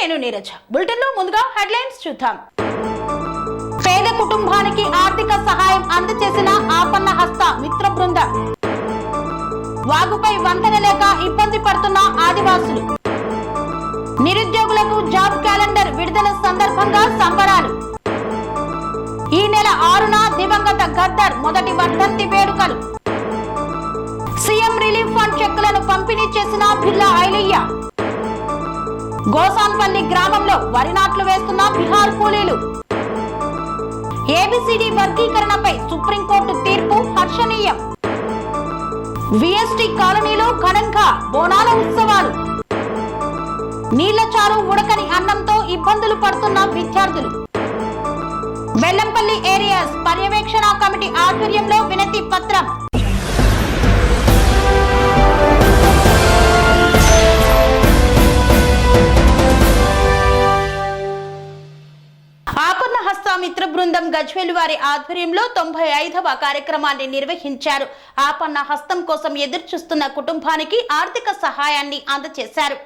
నేను నీరజ. బులెటిన్ లో ముందుగా హెడ్లైన్స్ చూద్దాం. పేద కుటుంబానికి ఆర్థిక సహాయం అందజేసిన ఆపన్న హస్త మిత్ర బృందం. వాగుపై వంతెన లేక ఇబ్బంది పడుతున్న ఆదివాసులు. నిరుద్యోగులకు జాబ్ క్యాలెండర్ విడుదల సందర్భంగా సంబరాలు. ఈ నెల 6న దివంగత గద్దర్ మొదటి వర్ధంతి వేడుకలు. సీఎం రిలీఫ్ ఫండ్ చెక్కులను పంపిణీ చేసిన బిర్లా ఐలయ్య. గోసాన్పల్లి గ్రామంలో వరి నాట్లు వేస్తున్న బిహార్ కూలీలు. ఏబిసిడి వర్గీకరణపై సుప్రీంకోర్టు తీర్పు హర్షణీయం. విఎస్టీ కాలనీలో ఘనంగా బోనాల ఉత్సవాలు. నీళ్ల చారు ఉడకని అన్నంతో ఇబ్బందులు పడుతున్న విద్యార్థులు. బెల్లంపల్లి ఏరియాస్ పర్యవేక్షణ కమిటీ ఆధ్వర్యంలో వినతి పత్రం. ఆపన్న హస్త మిత్ర బృందం గజ్వేల్ వారి ఆధ్వర్యంలో 95వ కార్యక్రమాన్ని నిర్వహించారు. ఆపన్న హస్తం కోసం ఎదురు చూస్తున్న కుటుంబానికి ఆర్థిక సహాయాన్ని అందజేశారు.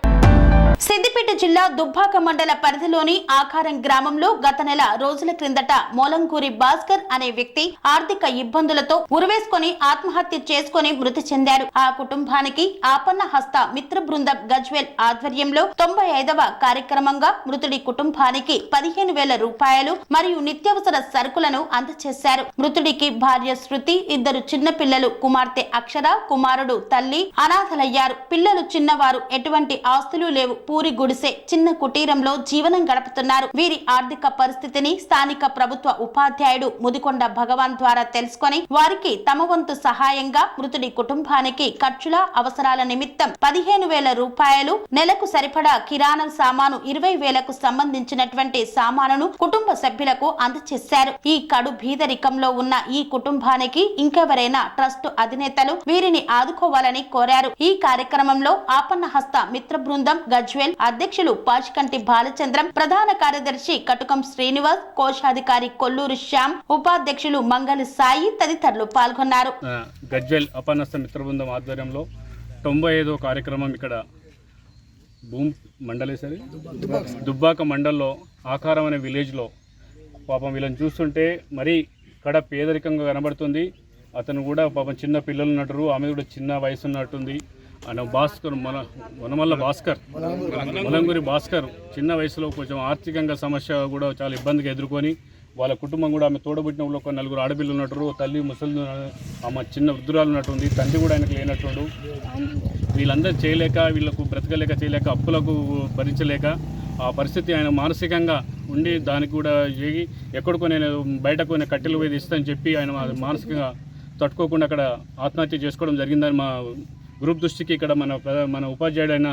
సిద్దిపేట జిల్లా దుబ్బాక మండల పరిధిలోని ఆకారం గ్రామంలో గత నెల రోజుల క్రిందట మోలంగూరి భాస్కర్ అనే వ్యక్తి ఆర్థిక ఇబ్బందులతో ఉరివేసుకొని ఆత్మహత్య చేసుకుని మృతి చెందారు. ఆ కుటుంబానికి ఆపన్న హస్త మిత్ర బృందం గజ్వేల్ ఆధ్వర్యంలో 95వ కార్యక్రమంగా మృతుడి కుటుంబానికి 15,000 రూపాయలు మరియు నిత్యావసర సరుకులను అందజేశారు. మృతుడికి భార్య శృతి, 2 చిన్న పిల్లలు, కుమార్తె అక్షర, కుమారుడు తల్లి అనాథలయ్యారు. పిల్లలు చిన్నవారు, ఎటువంటి ఆస్తులు లేవు. పూరి గుడిసె చిన్న కుటీరంలో జీవనం గడుపుతున్నారు. వీరి ఆర్థిక పరిస్థితిని స్థానిక ప్రభుత్వ ఉపాధ్యాయుడు ముదికొండ భగవాన్ ద్వారా తెలుసుకొని వారికి తమ వంతు సహాయంగా మృతుడి కుటుంబానికి ఖర్చుల అవసరాల నిమిత్తం 15,000 రూపాయలు, నెలకు సరిపడా కిరాణా సామాను 20,000కు సంబంధించినటువంటి సామానును కుటుంబ సభ్యులకు అందజేశారు. ఈ కడు బీదరికంలో ఉన్న ఈ కుటుంబానికి ఇంకెవరైనా ట్రస్ట్ అధినేతలు వీరిని ఆదుకోవాలని కోరారు. ఈ కార్యక్రమంలో ఆపన్న హస్త మిత్ర బృందం గజ్వేల్ అధ్యక్షులు పాచికంటి బాలచంద్రం, ప్రధాన కార్యదర్శి కటుకం శ్రీనివాస్, కోశాధికారి కొల్లూరు శ్యామ్, ఉపాధ్యక్షులు మంగళ సాయి తదితరులు పాల్గొన్నారు. గజ్వేల్ ఆపన్న మిత్ర బృందం ఆధ్వర్యంలో 95వ కార్యక్రమం ఇక్కడ దుబ్బాక మండల్లో ఆకారం అనే విలేజ్లో పాపం వీళ్ళని చూస్తుంటే మరీ ఇక్కడ పేదరికంగా కనబడుతుంది. అతను కూడా పాపం చిన్న పిల్లలు ఉన్నట్టు, ఆమె కూడా చిన్న వయసు ఉన్నట్టుంది. ఆయన భాస్కర్ మొలంగూరి భాస్కర్ చిన్న వయసులో కొంచెం ఆర్థికంగా సమస్య కూడా చాలా ఇబ్బందిగా ఎదుర్కొని వాళ్ళ కుటుంబం కూడా ఆమె తోడబుట్టిన ఒక 4 ఆడపిల్లలు ఉన్నట్టు, తల్లి ముసలి ఆమె చిన్న వృద్ధురాలు ఉన్నట్టుంది, తండ్రి కూడా ఆయనకు లేనట్టుండు. వీళ్ళందరూ చేయలేక, వీళ్ళకు చేయలేక, అప్పులకు భరించలేక ఆ పరిస్థితి ఆయన మానసికంగా ఉండి దానికి కూడా ఎక్కడికో నేను బయటకు కట్టెలు వేది ఇస్తానని చెప్పి ఆయన మానసికంగా తట్టుకోకుండా అక్కడ ఆత్మహత్య చేసుకోవడం జరిగిందని మా గ్రూప్ దృష్టికి ఇక్కడ మన ఉపాధ్యాయుడైన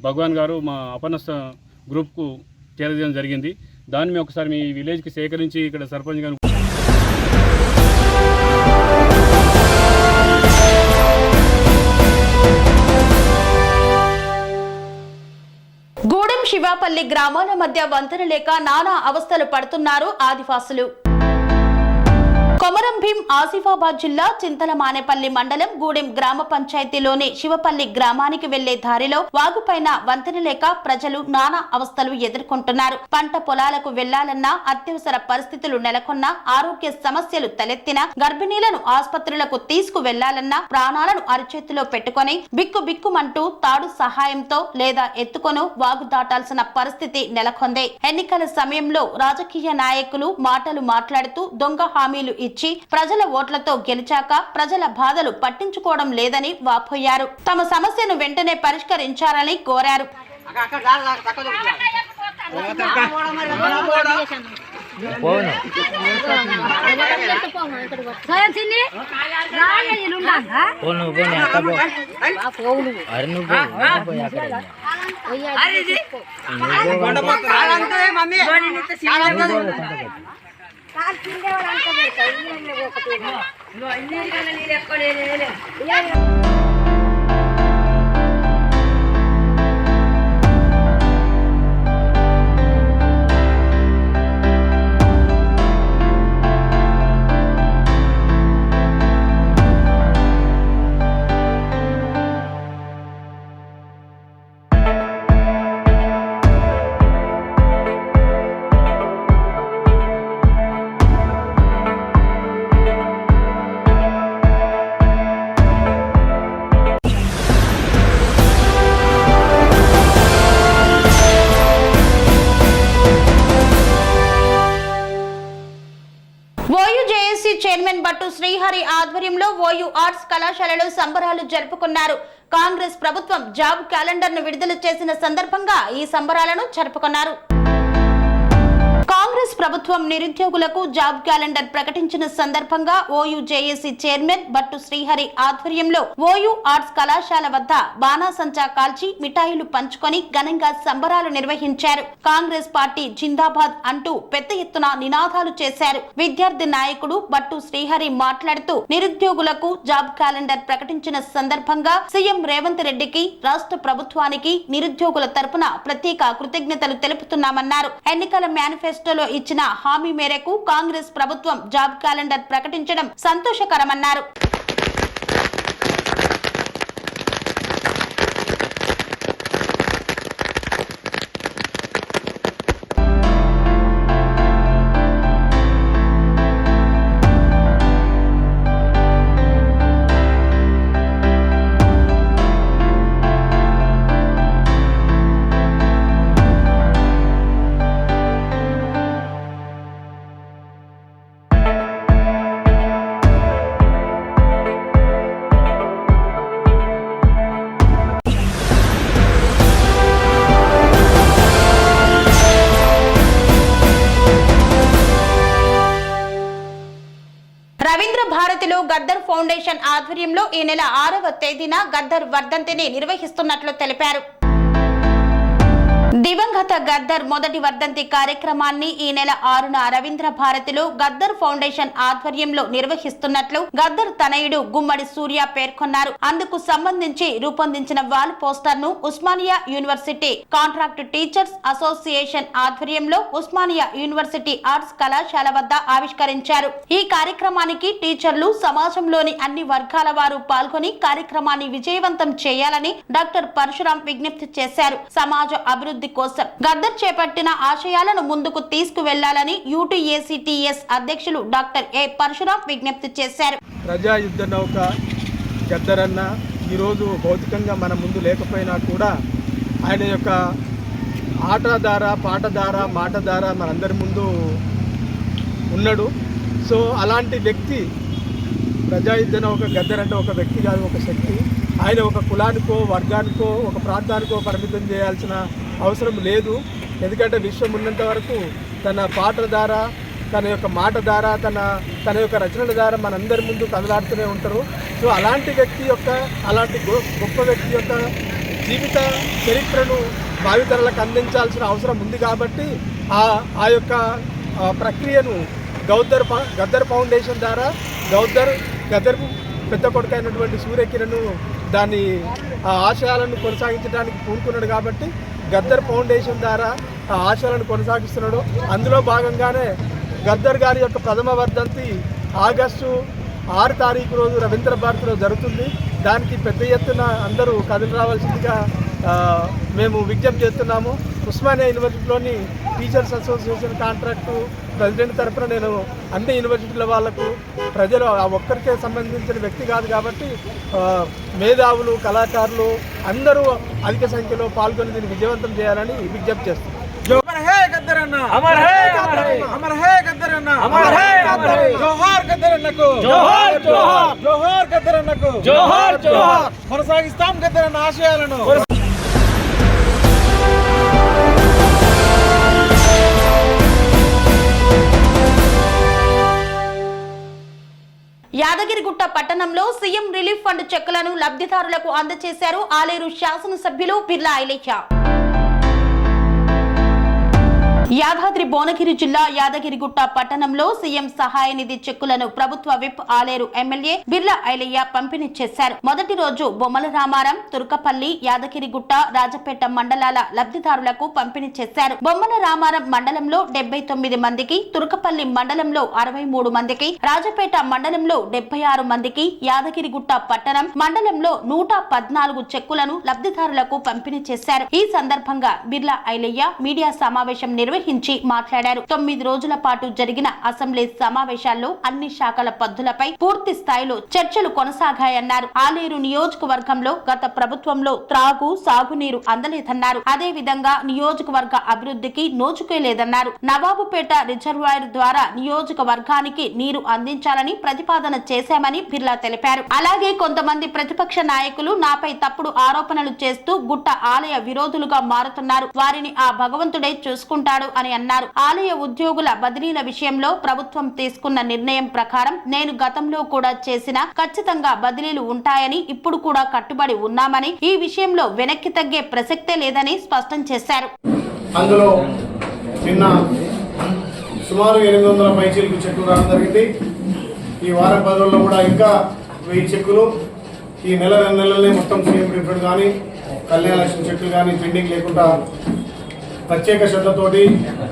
భగవాన్ గారు మా అపనస్థ గ్రూప్కు చేరదీయడం జరిగింది. దాన్ని మేము ఒకసారి మీ విలేజ్కి సేకరించి ఇక్కడ సర్పంచ్ గారు గూడెం శివాపల్లి గ్రామాల మధ్య వంతెన లేక నానా అవస్థలు పడుతున్నారు ఆదివాసులు. కొమరం భీం ఆసిఫాబాద్ జిల్లా చింతలమానేపల్లి మండలం గూడెం గ్రామ పంచాయతీలోని శివపల్లి గ్రామానికి వెళ్లే దారిలో వాగుపైన వంతెన లేక ప్రజలు నానా అవస్థలు ఎదుర్కొంటున్నారు. పంట పొలాలకు వెళ్లాలన్నా, అత్యవసర పరిస్థితులు నెలకొన్నా, ఆరోగ్య సమస్యలు తలెత్తినా, గర్భిణీలను ఆసుపత్రులకు తీసుకు వెళ్లాలన్నా ప్రాణాలను అరిచేతిలో పెట్టుకుని బిక్కుబిక్కుమంటూ తాడు సహాయంతో లేదా ఎత్తుకొను వాగు దాటాల్సిన పరిస్థితి నెలకొంది. ఎన్నికల సమయంలో రాజకీయ నాయకులు మాటలు మాట్లాడుతూ దొంగ హామీలు ఇచ్చి ప్రజల ఓట్లతో గెలిచాక ప్రజల బాధలు పట్టించుకోవడం లేదని వాపోయారు. తమ సమస్యను వెంటనే పరిష్కరించాలని కోరారు. ఓయూ జేఏసీ చైర్మన్ బట్టు శ్రీహరి ఆధ్వర్యంలో ఓయూ ఆర్ట్స్ కళాశాలలో సంబరాలు జరుపుకున్నారు. కాంగ్రెస్ ప్రభుత్వం జాబ్ క్యాలెండర్ ను విడుదల చేసిన సందర్భంగా ఈ సంబరాలను జరుపుకున్నారు. కాంగ్రెస్ ప్రభుత్వం నిరుద్యోగులకు జాబ్ క్యాలెండర్ ప్రకటించిన సందర్భంగా ఓయూ జేఏసీ చైర్మన్ బట్టు శ్రీహరి ఆధ్వర్యంలో ఓయూ ఆర్ట్స్ కళాశాల వద్ద బాణాసంచా కాల్చి మిఠాయిలు పంచుకొని ఘనంగా సంబరాలు నిర్వహించారు. కాంగ్రెస్ పార్టీ జిందాబాద్ అంటూ పెద్ద ఎత్తున నినాదాలు చేశారు. విద్యార్థి నాయకుడు బట్టు శ్రీహరి మాట్లాడుతూ నిరుద్యోగులకు జాబ్ క్యాలెండర్ ప్రకటించిన సందర్భంగా సీఎం రేవంత్ రెడ్డికి, రాష్ట్ర ప్రభుత్వానికి నిరుద్యోగుల తరపున ప్రత్యేక కృతజ్ఞతలు తెలుపుతున్నామన్నారు. ఎన్నికల మేనిఫెస్టోలో ఇచ్చిన హామీ మేరకు కాంగ్రెస్ ప్రభుత్వం జాబ్ క్యాలెండర్ ప్రకటించడం సంతోషకరమన్నారు. రవీంద్ర భారతిలో గద్దర్ ఫౌండేషన్ ఆధ్వర్యంలో ఈ నెల 6వ తేదీన గద్దర్ వర్ధంతిని నిర్వహిస్తున్నట్లు తెలిపారు. దివంగత గద్దర్ మొదటి వర్ధంతి కార్యక్రమాన్ని ఈ నెల 6న రవీంద్ర భారతిలో గద్దర్ ఫౌండేషన్ ఆధ్వర్యంలో నిర్వహిస్తున్నట్లు గద్దర్ తనయుడు గుమ్మడి సూర్య పేర్కొన్నారు. అందుకు సంబంధించి రూపొందించిన వాల్ పోస్టర్ ను Osmania university contract teachers association ఆధ్వర్యంలో ఉస్మానియా యూనివర్సిటీ ఆర్ట్స్ కళాశాల వద్ద ఆవిష్కరించారు. ఈ కార్యక్రమానికి టీచర్లు, సమాజంలోని అన్ని వర్గాల వారు పాల్గొని కార్యక్రమాన్ని విజయవంతం చేయాలని డాక్టర్ పరశురాం విజ్ఞప్తి చేశారు. సమాజ అభివృద్ధి కోసం గద్దర్ చేపట్టిన ఆశయాలను ముందుకు తీసుకువెళ్లాలని యూటీఏసీటీఎస్ అధ్యక్షులు డాక్టర్ ఏ పరశురాం విజ్ఞప్తి చేశారు. ప్రజా యుద్ధ నౌక గద్దర్ అన్న ఈరోజు భౌతికంగా మన ముందు లేకపోయినా కూడా ఆయన యొక్క ఆట ద్వారా, పాట ద్వారా, మాట ద్వారా మనందరి ముందు ఉన్నాడు. సో అలాంటి వ్యక్తి ప్రజా యుద్ధ నౌక గద్దర్ అంటే ఒక వ్యక్తి కాదు, ఒక శక్తి. ఆయన ఒక కులానికో, వర్గానికో, ఒక ప్రాంతానికో పరిమితం చేయాల్సిన అవసరం లేదు. ఎందుకంటే విశ్వం ఉన్నంత వరకు తన పాట ద్వారా, తన యొక్క మాట ద్వారా, తన యొక్క రచనల ద్వారా మనందరి ముందు కదలాడుతూనే ఉంటారు. సో అలాంటి వ్యక్తి యొక్క, అలాంటి గొప్ప వ్యక్తి యొక్క జీవిత చరిత్రను భావితరాలకు అందించాల్సిన అవసరం ఉంది. కాబట్టి ఆ యొక్క ప్రక్రియను గద్దర్ ఫౌండేషన్ ద్వారా గద్దర్ పెద్ద కొడుకు అయినటువంటి సూర్యకిరణ్ దాని ఆశయాలను కొనసాగించడానికి పూనుకున్నాడు. కాబట్టి గద్దర్ ఫౌండేషన్ ద్వారా ఆ ఆశయాలను కొనసాగిస్తున్నాడు. అందులో భాగంగానే గద్దర్ గారి యొక్క ప్రథమ వర్ధంతి ఆగస్టు 6 తారీఖు రోజు రవీంద్ర భారతిలో జరుగుతుంది. దానికి పెద్ద ఎత్తున అందరూ కదిలి రావాల్సిందిగా మేము విజ్ఞప్తి చేస్తున్నాము. ఉస్మానియా యూనివర్సిటీలోని టీచర్స్ అసోసియేషన్ కాంట్రాక్టు ప్రెసిడెంట్ తరఫున నేను అన్ని యూనివర్సిటీల వాళ్లకు, ప్రజలు ఆ ఒక్కరికే సంబంధించిన వ్యక్తి కాదు కాబట్టి మేధావులు, కళాకారులు అందరూ అధిక సంఖ్యలో పాల్గొని దీన్ని విజయవంతం చేయాలని విజ్ఞప్తి చేస్తున్నాం. अमर है गद्दर अन्ना, अमर है गद्दर अन्ना, अमर है जोहार गद्दर अन्नकु, जोहार जोहार जोहार गद्दर अन्नकु, जोहार जोहार కొనసాగిస్తాం గద్దర్ అన్న ఆశయాలను. యాదగిరిగుట్ట పట్టణంలో సీఎం రిలీఫ్ ఫండ్ చెక్కులను లబ్ధిదారులకు అందజేశారు ఆలేరు శాసనసభ్యులు బిర్లా ఐలయ్య. యాదాద్రి భువనగిరి జిల్లా యాదగిరిగుట్ట పట్టణంలో సీఎం సహాయ నిధి చెక్కులను ప్రభుత్వ విప్ ఆలేరు ఎమ్మెల్యే బిర్లా ఐలయ్య పంపిణీ చేశారు. మొదటి రోజు బొమ్మల రామారం, తుర్కపల్లి, యాదగిరిగుట్ట, రాజపేట మండలాల లబ్ధిదారులకు పంపిణీ చేశారు. బొమ్మల రామారం మండలంలో 79 మందికి, తుర్కపల్లి మండలంలో 63 మందికి, రాజపేట మండలంలో 76 మందికి, యాదగిరిగుట్ట పట్టణం మండలంలో 114 చెక్కులను లబ్ధిదారులకు పంపిణీ చేశారు. ఈ సందర్భంగా బిర్లా ఐలయ్య మీడియా సమావేశం నిర్వహించారు. నిర్వహించి మాట్లాడారు. 9 రోజుల పాటు జరిగిన అసెంబ్లీ సమావేశాల్లో అన్ని శాఖల పద్ధతులపై పూర్తి స్థాయిలో చర్చలు కొనసాగాయన్నారు. ఆలేరు నియోజకవర్గంలో గత ప్రభుత్వంలో త్రాగు సాగునీరు అందలేదన్నారు. అదే విధంగా నియోజకవర్గ అభివృద్ధికి నోచుకే లేదన్నారు. నవాబుపేట రిజర్వాయర్ ద్వారా నియోజకవర్గానికి నీరు అందించాలని ప్రతిపాదన చేశామని బిర్లా తెలిపారు. అలాగే కొంతమంది ప్రతిపక్ష నాయకులు నాపై తప్పుడు ఆరోపణలు చేస్తూ గుట్ట ఆలయ విరోధులుగా మారుతున్నారు. వారిని ఆ భగవంతుడే చూసుకుంటాడు అని అన్నారు. ఆలయ ఉద్యోగుల బదిలీల విషయంలో ప్రభుత్వం తీసుకున్న నిర్ణయం ప్రకారం నేను గతంలో కూడా చేసిన ఖచ్చితంగా బదిలీలు ఉంటాయని ఇప్పుడు కూడా కట్టుబడి ఉన్నామని ఈ విషయంలో వెనక్కి తగ్గే ప్రసక్తే లేదని స్పష్టం చేశారు. అందులో నిన్న సుమారు 800 పైచీలకు చెక్కులు రావడం జరిగింది. ఈ వారం 10 రోజుల్లో కూడా ఇంకా 1000 చెక్కులు ఈ నెల 2 నెలలనే మొత్తం సీఎం రిఫండ్ కానీ కళ్యాణ లక్ష్మి చెక్కులు కానీ పెండింగ్ లేకుండా ప్రత్యేక శ్రద్ధతోటి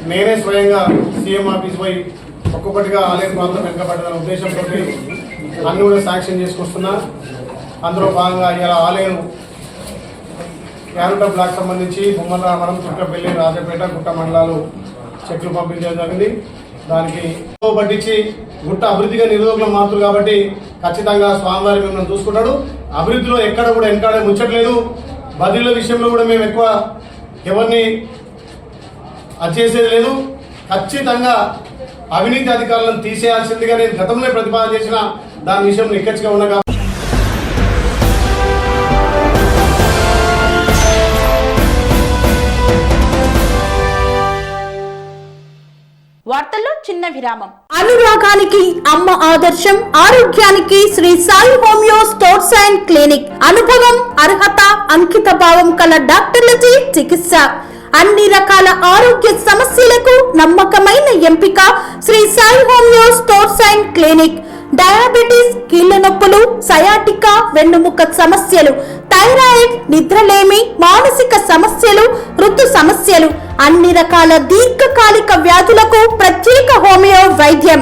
నేనే స్వయంగా సీఎం ఆఫీస్ పోయి ఒక్కొక్కటిగా ఆలయం ప్రాంతం వెనుకబడ్డదనే ఉద్దేశంతో అన్ని కూడా శాంక్షన్ చేసుకొస్తున్నా. అందులో భాగంగా ఇలా ఆలయం యారుట బ్లాక్ సంబంధించి బొమ్మలరామరం, చుట్టపల్లి, రాజపేట, గుట్ట మండలాలు చెట్లు పంపించడం జరిగింది. దానికి పట్టించి గుట్ట అభివృద్ధిగా నిరోధకులు మాత్రం కాబట్టి ఖచ్చితంగా స్వామివారి మిమ్మల్ని చూసుకుంటాడు. అభివృద్ధిలో ఎక్కడ కూడా వెనకాడే ముచ్చట్లేదు. బదిలీల విషయంలో కూడా మేము ఎక్కువ ఎవరిని చేసేది లేదు. ఖచ్చితంగా అవినీతి అధికారులను తీసేయాల్సిందిగా నేను గతంలో ప్రతిపాదన చేసిన దాని విషయంలో నిక్కచ్చిగా ఉన్నా. వార్తల్లో చిన్న విరామం. అనురాగానికి అమ్మ ఆదర్శం, ఆరోగ్యానికి Shri Sai homeo stores and clinic. అనుభవం, అర్హత, అంకిత భావం కల డాక్టర్లచే చికిత్స. అన్ని రకాల ఆరోగ్య సమస్యలకు నమ్మకమైన ఎంపిక Shri Sai homeo stores and clinic. Diabetes, కీళ్ల నొప్పులు, సయాటికా, వెన్నుముక సమస్యలు, థైరాయిడ్, నిద్రలేమి, మానసిక సమస్యలు, ఋతు సమస్యలు, అన్ని రకాల దీర్ఘకాలిక వ్యాధులకు ప్రత్యేక హోమియో వైద్యం.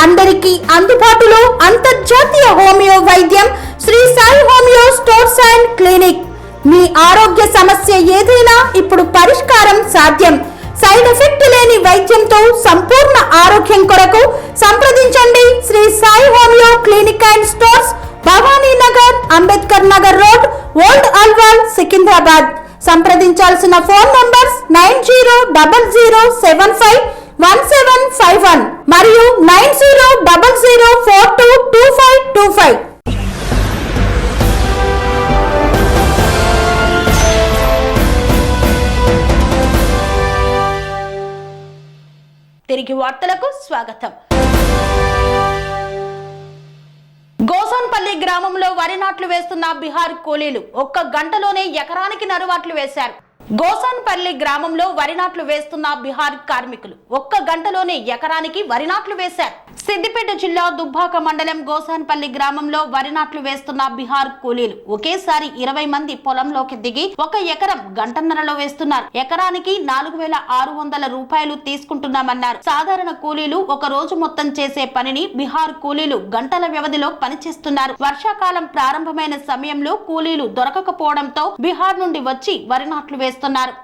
అందరికీ అందుబాటులో అంతర్జాతీయ హోమియో వైద్యం Shri Sai homeo stores and clinic. మీ ఆరోగ్య సమస్య ఏదైనా ఇప్పుడు పరిష్కారం సాధ్యం. సైడ్ ఎఫెక్ట్ లేని వైద్యంతో సంపూర్ణ ఆరోగ్యం కొరకు సంప్రదించండి Shri Sai homeo clinic and stores, Bhavani Nagar, Ambedkar Nagar road, old Alwal, Secunderabad. సంప్రదించాల్సిన ఫోన్ నంబర్స్ 9000751751 మరియు 9000422525. తిరిగి వార్తలకు స్వాగతం. గోసాన్పల్లి గ్రామంలో వరి నాట్లు వేస్తున్న బీహార్ కూలీలు 1 గంటలోనే ఎకరానికి నరువాట్లు వేశారు. గోసాన్పల్లి గ్రామంలో వరి నాట్లు వేస్తున్న బీహార్ కార్మికులు 1 గంటలోనే ఎకరానికి వరి నాట్లు వేశారు. సిద్దిపేట జిల్లా దుబ్బాక మండలం గోసాన్పల్లి గ్రామంలో వరి నాట్లు వేస్తున్న బీహార్ కూలీలు ఒకేసారి 20 మంది పొలంలోకి దిగి 1 ఎకరం గంటన్నరలో వేస్తున్నారు. ఎకరానికి 4600 రూపాయలు తీసుకుంటున్నామన్నారు. సాధారణ కూలీలు 1 రోజు మొత్తం చేసే పనిని బీహార్ కూలీలు గంటల వ్యవధిలో పనిచేస్తున్నారు. వర్షాకాలం ప్రారంభమైన సమయంలో కూలీలు దొరకకపోవడంతో బీహార్ నుండి వచ్చి వరి నాట్లు వేస్తున్నారు.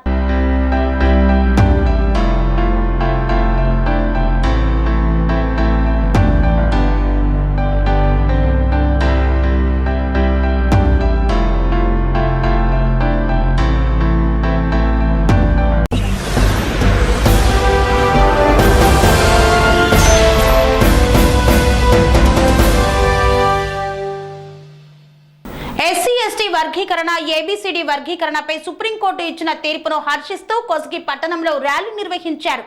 వర్గీకరణ, ఏబిసిడి వర్గీకరణపై సుప్రీంకోర్టు ఇచ్చిన తీర్పును హర్షిస్తూ కొస్గి పట్టణంలో ర్యాలీ నిర్వహించారు.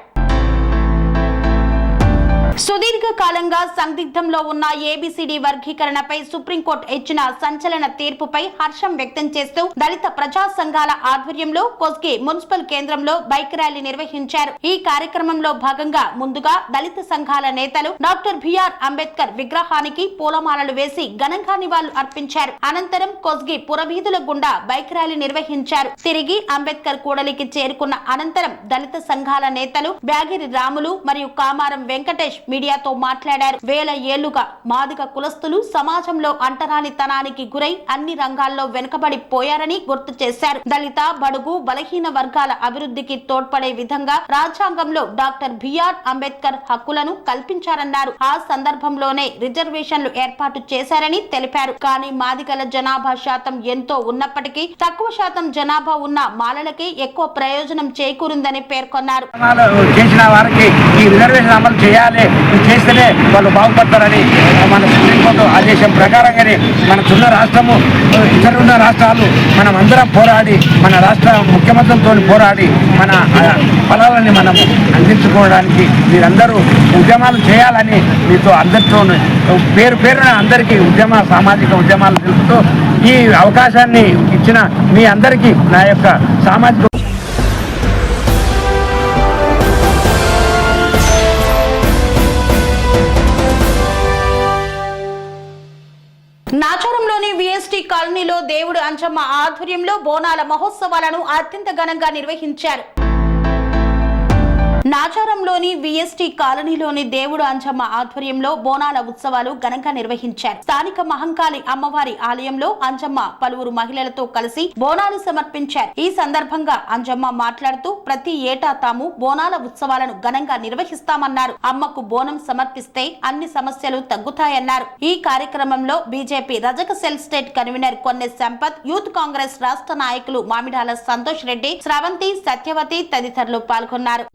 సుదీర్ఘ కాలంగా సందిగ్ధంలో ఉన్న ఏబిసిడి వర్గీకరణపై సుప్రీంకోర్టు ఇచ్చిన సంచలన తీర్పుపై హర్షం వ్యక్తం చేస్తూ దళిత ప్రజా సంఘాల ఆధ్వర్యంలో కొస్గి మున్సిపల్ కేంద్రంలో బైక్ ర్యాలీ నిర్వహించారు. ఈ కార్యక్రమంలో భాగంగా ముందుగా దళిత సంఘాల నేతలు డాక్టర్ బిఆర్ అంబేద్కర్ విగ్రహానికి పూలమాలలు వేసి ఘనంగా నివాళులు అర్పించారు. అనంతరం కొస్గి పురవీధుల గుండా బైక్ ర్యాలీ నిర్వహించారు. తిరిగి అంబేద్కర్ కూడలికి చేరుకున్న అనంతరం దళిత సంఘాల నేతలు బ్యాగిరి రాములు మరియు కామారం వెంకటేష్ మీడియాతో మాట్లాడారు. వేల ఏళ్లుగా మాదిగ కులస్తులు సమాజంలో అంటరానితనానికి గురై అన్ని రంగాల్లో వెనుకబడి పోయారని గుర్తు చేశారు. దళిత, బడుగు, బలహీన వర్గాల అభివృద్ధికి తోడ్పడే విధంగా రాజ్యాంగంలో డాక్టర్ బిఆర్ అంబేద్కర్ హక్కులను కల్పించారన్నారు. ఆ సందర్భంలోనే రిజర్వేషన్లు ఏర్పాటు చేశారని తెలిపారు. కానీ మాదిగల జనాభా శాతం ఎంతో ఉన్నప్పటికీ తక్కువ శాతం జనాభా ఉన్న మాలలకే ఎక్కువ ప్రయోజనం చేకూరిందని పేర్కొన్నారు. చేసిన వారికి ఈ రిజర్వేషన్ అమలు చేయాలి, చేస్తేనే వాళ్ళు బాగుపడతారని మన సుప్రీంకోర్టు ఆదేశం ప్రకారంగానే మన చిన్న రాష్ట్రము ఇతర ఉన్న రాష్ట్రాలు మనం అందరం పోరాడి మన రాష్ట్ర ముఖ్యమంత్రితో పోరాడి మన ఫలాలని మనం అందించుకోవడానికి మీరందరూ ఉద్యమాలు చేయాలని మీతో అందరితో పేరు పేరున అందరికీ సామాజిక ఉద్యమాలు తెలుపుతూ ఈ అవకాశాన్ని ఇచ్చిన మీ అందరికీ నా యొక్క సామాజిక నాచారంలోని విఎస్టీ కాలనీలో దేవుడు అంజమ్మ ఆధ్వర్యంలో బోనాల మహోత్సవాలను అత్యంత ఘనంగా నిర్వహించారు. నాచారంలోని విఎస్టీ కాలనీలోని దేవుడు అంజమ్మ ఆధ్వర్యంలో బోనాల ఉత్సవాలు ఘనంగా నిర్వహించారు. స్థానిక మహంకాళి అమ్మవారి ఆలయంలో అంజమ్మ పలువురు మహిళలతో కలిసి బోనాలు సమర్పించారు. ఈ సందర్భంగా అంజమ్మ మాట్లాడుతూ ప్రతి ఏటా తాము బోనాల ఉత్సవాలను ఘనంగా నిర్వహిస్తామన్నారు. అమ్మకు బోనం సమర్పిస్తే అన్ని సమస్యలు తగ్గుతాయన్నారు. ఈ కార్యక్రమంలో బీజేపీ రజక cell state convener కొన్నె Sampath, youth Congress రాష్ట్ర నాయకులు మామిడాల సంతోష్ రెడ్డి, స్రవంతి, సత్యవతి తదితరులు పాల్గొన్నారు.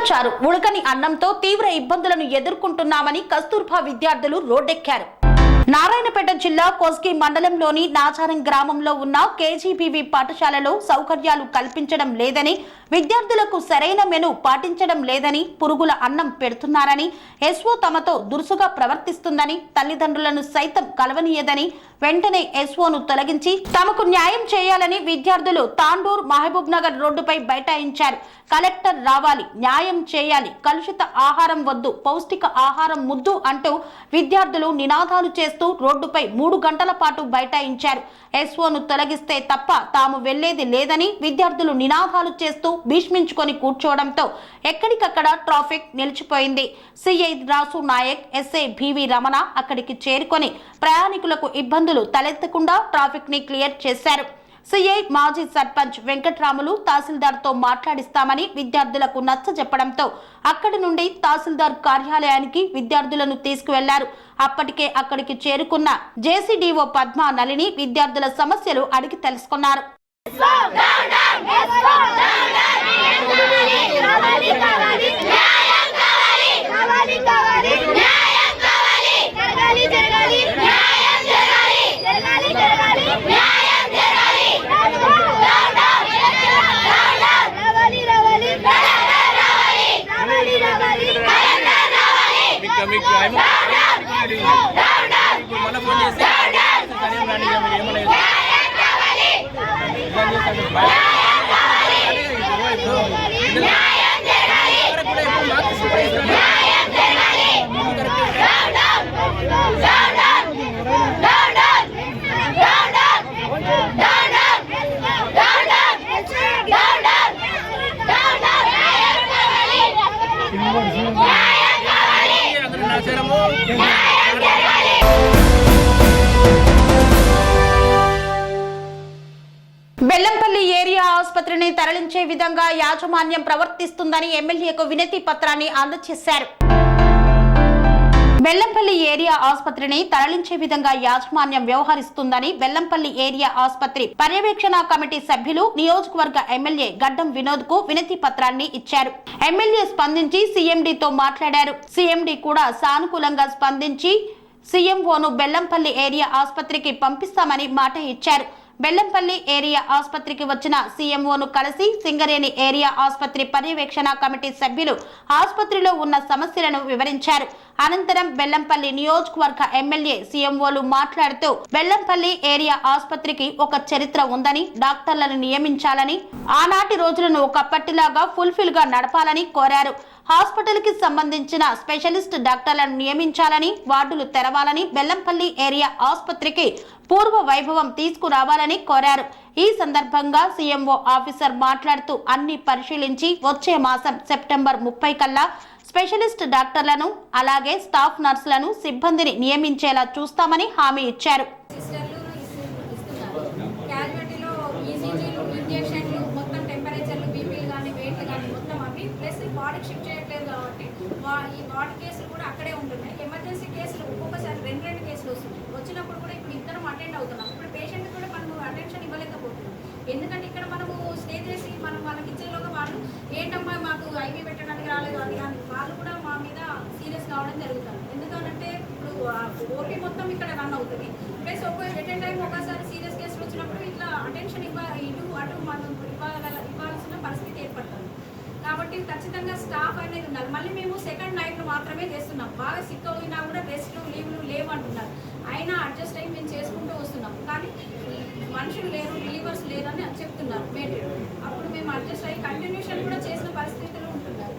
చారు ఉడకని అన్నంతో తీవ్ర ఇబ్బందులను ఎదుర్కొంటున్నామని కస్తూర్బా విద్యార్థులు రోడ్డెక్కారు. నారాయణపేట జిల్లా కోస్గి మండలంలోని నాచారం గ్రామంలో ఉన్న కేజీబీవీ పాఠశాలలో సౌకర్యాలు కల్పించడం లేదని, విద్యార్థులకు సరైన మెను పాటించడం లేదని, పురుగుల అన్నం పెడుతున్నారని, ఎస్ఓ తమతో దురుసుగా ప్రవర్తిస్తుందని, తల్లిదండ్రులను సైతం కలవనీయదని, వెంటనే ఎస్ఓను తొలగించి తమకు న్యాయం చేయాలని విద్యార్థులు తాండూర్, మహబూబ్ నగర్ రోడ్డుపై బైఠాయించారు. కలెక్టర్ రావాలి, న్యాయం చేయాలి, కలుషిత ఆహారం వద్దు, పౌష్టిక ఆహారం ముద్దు అంటూ విద్యార్థులు నినాదాలు చేస్తూ రోడ్డుపై 3 గంటల పాటు బైఠాయించారు. ఎస్ఓను తొలగిస్తే తప్ప తాము వెళ్లేది లేదని విద్యార్థులు నినాదాలు చేస్తూ భీష్మించుకొని కూర్చోవడంతో ఎక్కడికక్కడ ట్రాఫిక్ నిలిచిపోయింది. సిఐ రాసు నాయక్, ఎస్ఐ బివి రమణ అక్కడికి చేరుకొని ప్రయాణికులకు ఇబ్బందులు తలెత్తకుండా ట్రాఫిక్ ని క్లియర్ చేశారు. సిఐ, మాజీ సర్పంచ్ వెంకట్రాములు తహసీల్దార్తో మాట్లాడిస్తామని విద్యార్థులకు నచ్చజెప్పడంతో అక్కడి నుండి తహసీల్దార్ కార్యాలయానికి విద్యార్థులను తీసుకువెళ్లారు. అప్పటికే అక్కడికి చేరుకున్న జేసీడీఓ పద్మా నళిని విద్యార్థుల సమస్యలు అడిగి తెలుసుకున్నారు. బెల్లంపల్లి ఏరియా ఆసుపత్రిని తరలించే విధంగా యాజమాన్యం ప్రవర్తిస్తుందని ఎమ్మెల్యేకు వినతి పత్రాన్ని అందజేశారు. బెల్లంపల్లి ఏరియా ఆసుపత్రిని తరలించే విధంగా యాజమాన్యం వ్యవహరిస్తుందని బెల్లంపల్లి ఏరియా ఆసుపత్రి పర్యవేక్షణ కమిటీ సభ్యులు నియోజకవర్గ ఎమ్మెల్యే గడ్డం వినోద్ కు వినతి పత్రాన్ని ఇచ్చారు. ఎమ్మెల్యే స్పందించి సీఎండీతో మాట్లాడారు. సీఎండీ కూడా సానుకూలంగా స్పందించి సీఎంఓను బెల్లంపల్లి ఏరియా ఆసుపత్రికి పంపిస్తామని మాట ఇచ్చారు. బెల్లంపల్లి ఏరియా ఆసుపత్రికి వచ్చిన సీఎంఓను కలిసి సింగరేణి ఏరియా ఆసుపత్రి పర్యవేక్షణ కమిటీ సభ్యులు ఆసుపత్రిలో ఉన్న సమస్యలను వివరించారు. అనంతరం బెల్లంపల్లి నియోజకవర్గ ఎమ్మెల్యే సీఎంఓలు మాట్లాడుతూ బెల్లంపల్లి ఏరియా ఆసుపత్రికి ఒక చరిత్ర ఉందని, డాక్టర్లను నియమించాలని, ఆనాటి రోజులను ఒకప్పటిలాగా ఫుల్ఫిల్ గా నడపాలని కోరారు. హాస్పిటల్ కి సంబంధించిన స్పెషలిస్ట్ డాక్టర్లను నియమించాలని, వార్డులు తెరవాలని, బెల్లంపల్లి ఏరియా ఆసుపత్రికి పూర్వ వైభవం తీసుకురావాలని కోరారు. ఈ సందర్భంగా సీఎంఓ ఆఫీసర్ మాట్లాడుతూ అన్ని పరిశీలించి వచ్చే మాసం సెప్టెంబర్ 30 కల్లా స్పెషలిస్ట్ డాక్టర్లను అలాగే స్టాఫ్ నర్సులను సిబ్బందిని నియమించేలా చూస్తామని హామీ ఇచ్చారు. ఈ వార్డ్ కేసులు కూడా అక్కడే ఉంటున్నాయి. ఎమర్జెన్సీ కేసులు ఒక్కొక్కసారి రెండు కేసులు వస్తున్నాయి. వచ్చినప్పుడు కూడా ఇప్పుడు ఇద్దరం అటెండ్ అవుతున్నాం. ఇప్పుడు పేషెంట్ కూడా మనము అటెన్షన్ ఇవ్వలేకపోతున్నాం. ఎందుకంటే ఇక్కడ మనము స్టే చేసి మనకి ఇచ్చేలోగా వాళ్ళు ఏంటమ్మా మాకు ఐవీ పెట్టడానికి రాలేదు అది కానీ వాళ్ళు కూడా మా మీద సీరియస్ కావడం జరుగుతుంది. ఎందుకంటే ఇప్పుడు ఓపీ మొత్తం ఇక్కడ రన్ అవుతుంది. ప్లస్ ఎట్ ఏ టైం ఒకసారి సీరియస్ కేసులు వచ్చినప్పుడు ఇట్లా అటెన్షన్ ఇటు అటు మనం ఇవ్వాల్సిన పరిస్థితి ఏర్పడుతుంది. కాబట్టి ఖచ్చితంగా స్టాఫ్ అనేది ఉండాలి. మళ్ళీ మేము సెకండ్ నైట్లు మాత్రమే చేస్తున్నాం. బాగా సిక్ అయినా కూడా రెస్ట్లు లీవ్లు లేవంటున్నారు. అయినా అడ్జస్ట్ అయ్యి మేము చేసుకుంటూ వస్తున్నాం. కానీ మనుషులు లేరు, రిలీవర్స్ లేరు అని చెప్తున్నారు మేటర్. అప్పుడు మేము అడ్జస్ట్ అయ్యి కంటిన్యూషన్ కూడా చేసిన పరిస్థితులు ఉంటున్నారు.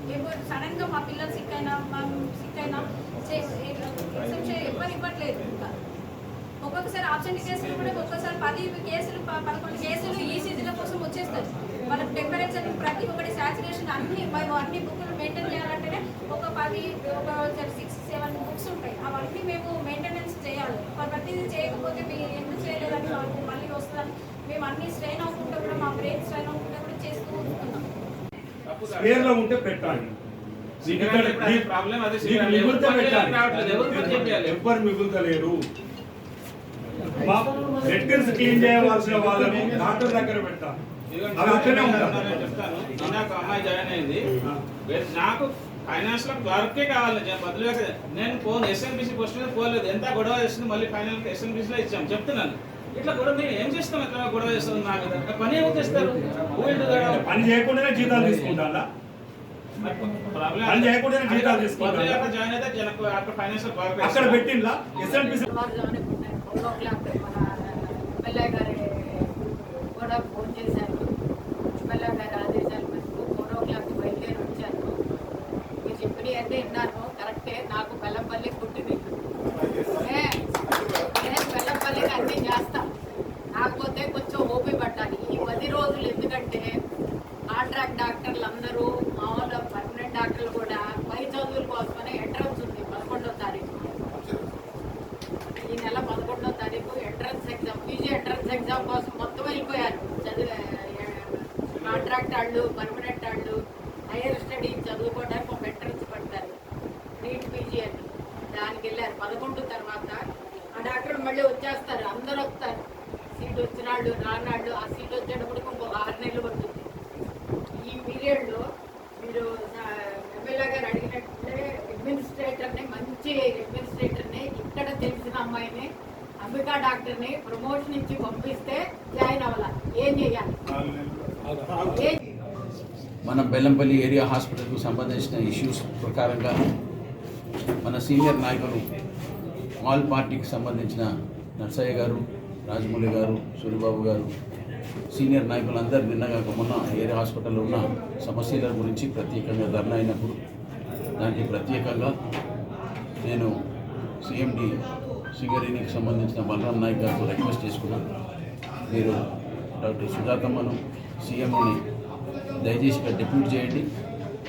సడన్గా మా పిల్లలు సిక్ అయినా ఎవరు ఇవ్వట్లేదు. ఇంకా ఒక్కొక్కసారి ఆబ్సెంట్ కేసులు కూడా ఒక్కొక్కసారి 10 కేసులు 11 కేసులు ఈసీజీల కోసం వచ్చేస్తారు. వాళ్ళ టెంపరేచర్ ప్రతి ఒక్కటి సాచురేషన్ అన్ని బుక్లు మెయింటైన్ చేయాలంటేనే ఒక 6-7 బుక్స్ ఉంటాయి. అవన్నీ మేము మెయింటెనెన్స్ చేయాలి. ప్రతిదీ చేయకపోతే మీరు ఎందుకు చేయలేదని వాళ్ళకి మళ్ళీ వస్తుందని మేము అన్ని స్ట్రెయిన్ అవ్వకుండా కూడా మా బ్రెయిన్ స్ట్రెయిన్ అవ్వకుండా కూడా చేస్తూ ఉంటున్నాం. స్పేర్లో ఉంటే పెట్టాలి. ఎవ్వరు మిగులుతలేరు. లెటర్స్ క్లీన్ చేయవలసిన వాళ్ళని డాక్టర్ దగ్గర పెట్టాలి. నాకు అమ్మాయి జాయిన్ అయింది. నాకు ఫైనాన్స్ లో క్లర్కే కావాలి బదులుగా. నేను ఫోన్ ఎస్ఎన్బిసి పోస్ట్ మీద పోలేదు. ఎంత గొడవ చేస్తుంది. మళ్ళీ ఫైనల్ ఎస్ఎన్బిసి లో ఇచ్చాం. చెప్తున్నాను ఇట్లా గొడవ మీరు ఏం చేస్తాం. ఎట్లా గొడవ చేస్తుంది నా మీద. పని ఏమో చేస్తారు. పని చేయకుండానే జీతాలు తీసుకుంటా. పని చేయకుండానే జీతాలు తీసుకుంటా. జాయిన్ అయితే అక్కడ ఫైనాన్స్ లో అక్కడ పెట్టిందా ఎస్ఎన్బిసి కూడా ఫోన్ చేశాను. ఎమ్మెల్యే గారి ఆదేశాల మేరకు 4 o'clock బయలుదేరి వచ్చాను. మీరు చెప్పినవి అంటే విన్నాను. కరెక్టే. నాకు బెల్లంపల్లి పుట్టింది. నేను బెల్లంపల్లికి అన్నీ చేస్తాను. కాకపోతే కొంచెం ఓపి పట్టాలి ఈ 10 రోజులు. ఎందుకంటే కాంట్రాక్ట్ డాక్టర్లు అందరూ మామూలు పర్మనెంట్ డాక్టర్లు కూడా పై చదువుల కోసమనే ఎంట్రన్స్ ఉంది 11వ తారీఖు. ఈ నెల 11వ తారీఖు entrance exam, PG entrance exam కోసం మొత్తం వెళ్ళిపోయారు. కాంట్రాక్ట్ వాళ్ళు, పర్మనెంట్ వాళ్ళు హైయర్ స్టడీ చదువుకోవడానికి ఒక ఎంట్రన్స్ పడతారు. నీట్ పీజీ అని దానికి వెళ్ళారు. 11 తర్వాత ఆ డాక్టర్లు మళ్ళీ వచ్చేస్తారు. అందరూ వస్తారు. సీట్ వచ్చిన వాళ్ళు రానాళ్ళు. ఆ సీట్ వచ్చేటప్పుడు ఇంకొక 6 నెలలు పడుతుంది. ఈ పీరియడ్లో మీరు ఎమ్మెల్యే గారు అడిగినట్లే అడ్మినిస్ట్రేటర్ని, మంచి అడ్మినిస్ట్రేటర్ని, ఇక్కడ తెలిసిన అమ్మాయిని, అంబికా డాక్టర్ని ప్రమోషన్ ఇచ్చి పంపిస్తే జాయిన్ అవ్వాలి. ఏం చేయాలి? మన బెల్లంపల్లి ఏరియా హాస్పిటల్కు సంబంధించిన ఇష్యూస్ ప్రకారంగా మన సీనియర్ నాయకులు ఆల్ పార్టీకి సంబంధించిన నర్సయ్య గారు, రాజమౌళి గారు, సూరిబాబు గారు, సీనియర్ నాయకులందరూ మొన్న ఏరియా హాస్పిటల్లో ఉన్న సమస్యల గురించి ప్రత్యేకంగా ధర్నా అయినప్పుడు దానికి ప్రత్యేకంగా నేను సిఎండి సింగరేణికి సంబంధించిన బలరాం నాయక్ గారితో రిక్వెస్ట్ చేసుకున్నాను. మీరు డాక్టర్ సుజాతమ్మను సీఎంని దయచేసి ఇక్కడ డిప్యూట్ చేయండి.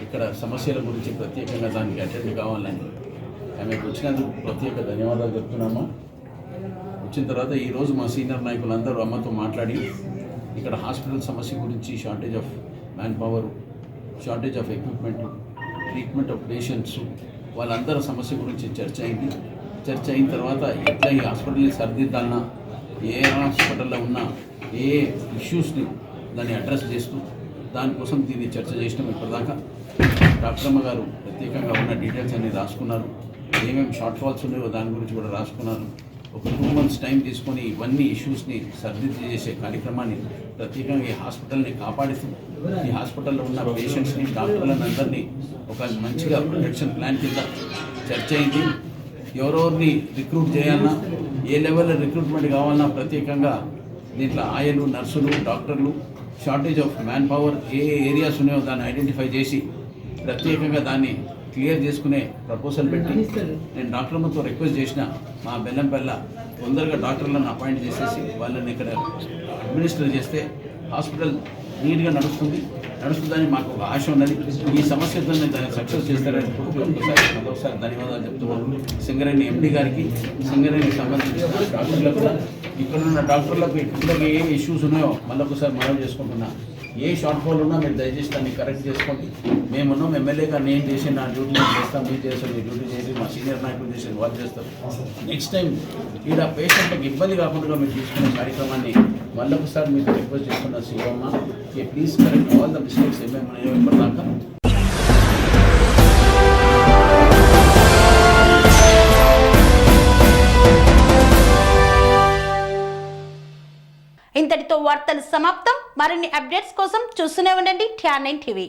ఇక్కడ సమస్యల గురించి ప్రత్యేకంగా దానికి అటెండ్ కావాలని ఆమెకు వచ్చినందుకు ప్రత్యేక ధన్యవాదాలు చెప్తున్నాము. వచ్చిన తర్వాత ఈరోజు మా సీనియర్ నాయకులందరూ అమ్మతో మాట్లాడి ఇక్కడ హాస్పిటల్ సమస్య గురించి shortage of man power, shortage of equipment, treatment of patients, వాళ్ళందరూ సమస్య గురించి చర్చ అయింది. చర్చ అయిన తర్వాత ఎట్లా ఈ హాస్పిటల్ని సరిదిద్దాలన్నా, ఏ హాస్పిటల్లో ఉన్న ఏ ఇష్యూస్ని దాన్ని అడ్రస్ చేస్తూ దానికోసం దీన్ని చర్చ చేసినాం. ఇప్పటిదాకా డాక్టర్ అమ్మ గారు ప్రత్యేకంగా ఉన్న డీటెయిల్స్ అన్ని రాసుకున్నారు. ఏమేమి షార్ట్ ఫాల్స్ ఉన్నాయో దాని గురించి కూడా రాసుకున్నారు. ఒక 2 months టైం తీసుకొని ఇవన్నీ ఇష్యూస్ని సరిదిద్దు చేసే కార్యక్రమాన్ని ప్రత్యేకంగా ఈ హాస్పిటల్ని కాపాడుతూ ఈ హాస్పిటల్లో ఉన్న పేషెంట్స్ని, డాక్టర్లను అందరినీ ఒక మంచిగా ప్రొటెక్షన్ ప్లాన్ కింద చర్చ అయింది. ఎవరెవరిని రిక్రూట్ చేయాలన్నా, ఏ లెవెల్లో రిక్రూట్మెంట్ కావాలన్నా ప్రత్యేకంగా దీంట్లో ఆయలు, నర్సులు, డాక్టర్లు, shortage of man power A areas ఉన్నాయో దాన్ని ఐడెంటిఫై చేసి ప్రత్యేకంగా దాన్ని క్లియర్ చేసుకునే ప్రపోజల్ పెట్టి నేను డాక్టర్లతో రిక్వెస్ట్ చేసిన మా బెల్లంపల్ల తొందరగా డాక్టర్లను అపాయింట్ చేసేసి వాళ్ళని ఇక్కడ అడ్మినిస్టర్ చేస్తే హాస్పిటల్ నీట్గా నడుస్తుందని మాకు ఒక ఆశ ఉన్నది. ఈ సమస్యతో దాన్ని సక్సెస్ చేస్తారని ఒకసారి ధన్యవాదాలు చెప్తున్నాను. సింగరేణి ఎండి గారికి, సింగరేణికి సంబంధించిన డాక్టర్లకు, ఇక్కడున్న డాక్టర్లకు ఇప్పటికీ ఏ ఇష్యూస్ ఉన్నాయో మళ్ళీ ఒకసారి మనవి చేసుకుంటున్నా. ఏ షార్ట్ ఫాల్ ఉన్నా మీరు దయచేసి దాన్ని కరెక్ట్ చేసుకోండి. మేమున్నాం, ఎమ్మెల్యే గారు నేను చేసి నా డ్యూటీ నేను చేస్తాం, మీరు చేస్తాం, మీ డ్యూటీ చేసి మా సీనియర్ నాయకులు చేసి వాళ్ళు చేస్తారు. నెక్స్ట్ టైం ఇక్కడ పేషెంట్లకు ఇబ్బంది కాకుండా మీరు తీసుకునే కార్యక్రమాన్ని మళ్ళీ ఒకసారి మీకు రిక్వెస్ట్ చేస్తున్నా. Shivamma, please correct all the mistakes ఏమేమి ఇప్పటిదాకా. ఇంతటితో వార్తలు సమాప్తం. మరిన్ని అప్డేట్స్ కోసం చూస్తూనే ఉండండి TR9 టీవీ.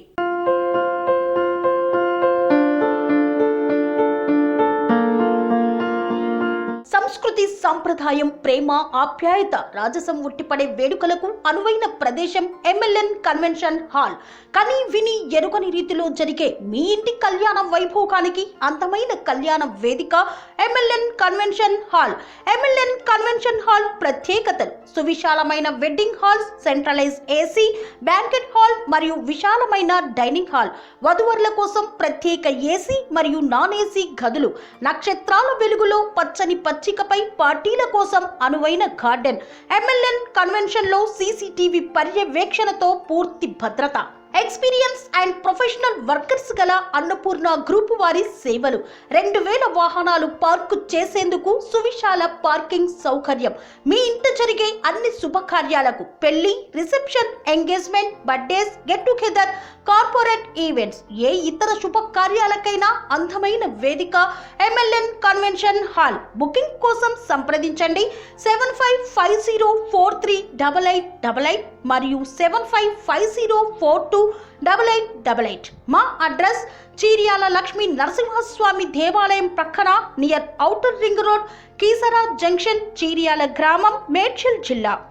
సంస్కృతి, సంప్రదాయం, ప్రేమ, ఆప్యాయత, రాజసం ఉట్టిపడే వేడుకలకు అనువైన ప్రదేశం MLN కన్వెన్షన్ హాల్. కని విని ఎరుగని రీతిలో జరిగే మీ ఇంటి కళ్యాణ వైభోగానికి అందమైన కళ్యాణ వేదిక MLN convention hall. MLN convention hall ప్రత్యేకతలు: సువిశాలమైన wedding halls, centralised AC, banquet hall మరియు విశాలమైన డైనింగ్ హాల్. వధువరుల కోసం ప్రత్యేక AC మరియు నాన్ AC గదులు. నక్షత్రాల వెలుగులో పచ్చని పచ్చికపై పార్టీల కోసం అనువైన గార్డెన్. MLN కన్వెన్షన్ లో CCTV పర్యవేక్షణతో పూర్తి భద్రత. ఎక్స్పీరియన్స్ అండ్ ప్రొఫెషనల్ వర్కర్స్ గల అన్నపూర్ణ గ్రూప్ వారి సేవలు. 2000 వాహనాలు పార్కు చేసేందుకు సువిశాల పార్కింగ్ సౌకర్యం. మీ ఇంట జరిగే అన్ని శుభకార్యాలకు, పెళ్లి, reception, engagement, birthdays, get together, corporate events, ఏ ఇతర శుభకార్యాలకైనా అందమైన వేదిక MLN కన్వెన్షన్ హాల్. బుకింగ్ కోసం సంప్రదించండి 7550438888 మరియు 7550428888. మా అడ్రస్ చీర్యాల లక్ష్మీ నరసింహస్వామి దేవాలయం ప్రక్కన, near outer ring road, Keesara junction, Cheeryal గ్రామం, మేడ్చల్ జిల్లా.